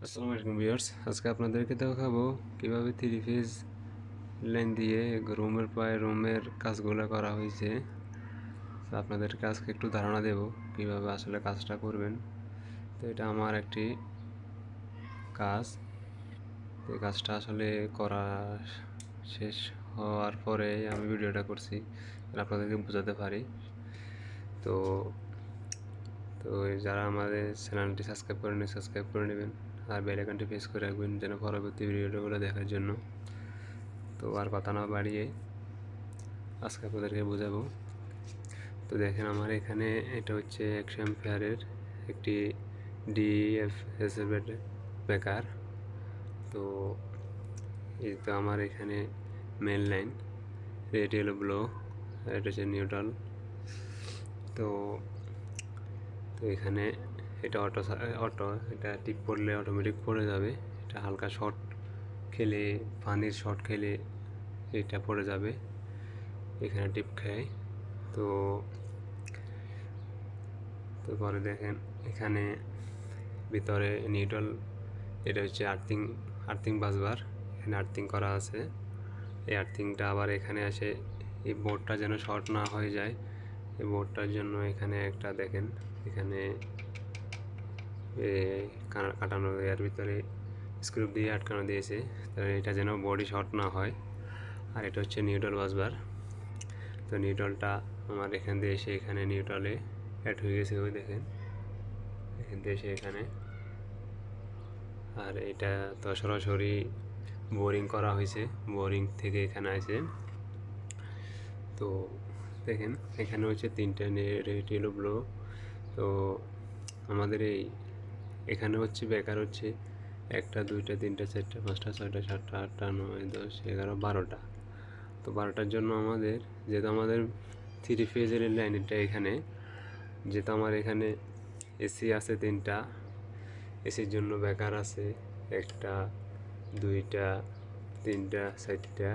আসসালামু আলাইকুম ভিউয়ার্স, আজকে আপনাদেরকে দেখাবো কিভাবে থ্রি ফেজ লাইন দিয়ে রুমের কাজগুলো করা হয়েছে। তো আপনাদেরকে আজকে একটু ধারণা দেব কিভাবে আসলে কাজটা করবেন। তো এটা আমার একটি কাজ। তো এই কাজটা আসলে করা শেষ হওয়ার পরে আমি ভিডিওটা করছি আপনাদেরকে বোঝাতে পারি। তো তো যারা আমাদের চ্যানেলটি সাবস্ক্রাইব করেনি সাবস্ক্রাইব করে নেবেন আর বেল আইকনটি প্রেস করে রাখবেন যেন পরবর্তী ভিডিওগুলো দেখার জন্য। তো আর কথা না বাড়িয়ে আজকে আপনাদেরকে বোঝাবো। তো দেখেন আমার এখানে এটা হচ্ছে 100 অ্যাম্পিয়ারের একটি ডিএফএসএল ব্রেকার। তো এই তো আমার এখানে main line, red yellow blue, এটা হচ্ছে নিউট্রাল। তো তো এখানে এটা অটো এটা টিপ পড়লে অটোমেটিক পড়ে যাবে। এটা হালকা শর্ট খেলে, পানির শর্ট খেলে এটা পড়ে যাবে, এখানে টিপ খায়। তো তো পরে দেখেন এখানে ভিতরে নিউট্রাল, এটা হচ্ছে আর্থিং বাসবার, এখানে আর্থিং করা আছে। এই আর্থিংটা আবার এখানে আসে, এই বোর্ডটা যেন শর্ট না হয়ে যায় এই বোর্ডটার জন্য এখানে একটা দেখেন এখানে কাটানো, এর ভিতরে স্ক্রু দিয়ে আটকানো দিয়েছে, তাহলে এটা যেন বডি শর্ট না হয়। আর এটা হচ্ছে নিউট্রাল বাসবার। তো নিউট্রালটা আমার এখান দিয়ে এসে এখানে নিউট্রালে অ্যাড হয়ে গেছে, ওই দেখেন এখান দিয়ে এসে এখানে। আর এটা তো সরাসরি বোরিং করা হয়েছে, বোরিং থেকে এখানে আসে। তো দেখেন এখানে হচ্ছে তিনটা রেড ইয়েলো ব্লু। তো আমাদের এখানে হচ্ছে বেকার হচ্ছে 1টা 2টা 3টা 4টা 5টা 6টা 7টা 8টা 9 10 11 12টা। তো 12টার জন্য আমাদের, যেহেতু আমাদের থ্রি ফেজের লাইনটা এখানে, যেহেতু আমার এখানে এসি আছে 3টা, এসির জন্য বেকার আছে 1টা 2টা 3টা 4টা,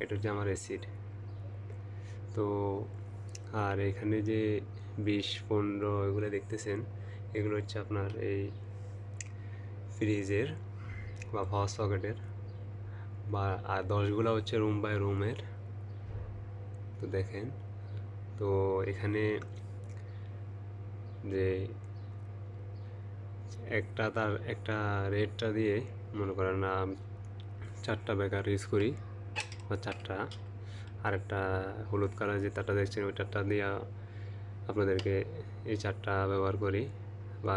এটা হচ্ছে আমার এসির। তো আর এখানে যে 20 15 এগুলো দেখতেছেন, এগুলো হচ্ছে আপনার এই ফ্রিজের বা পাওয়ার সকেটের, বা আর 10গুলো হচ্ছে রুম বাই রুমের। তো দেখেন, তো এখানে যে একটা রেটটা দিয়ে মনে করেন না 4টা বেকার ইউজ করি বা 4টা, আর একটা হলুদ কালার যে তারটা দেখছেন ওই তারটা দিয়ে আপনাদেরকে এই 4টা ব্যবহার করি। বা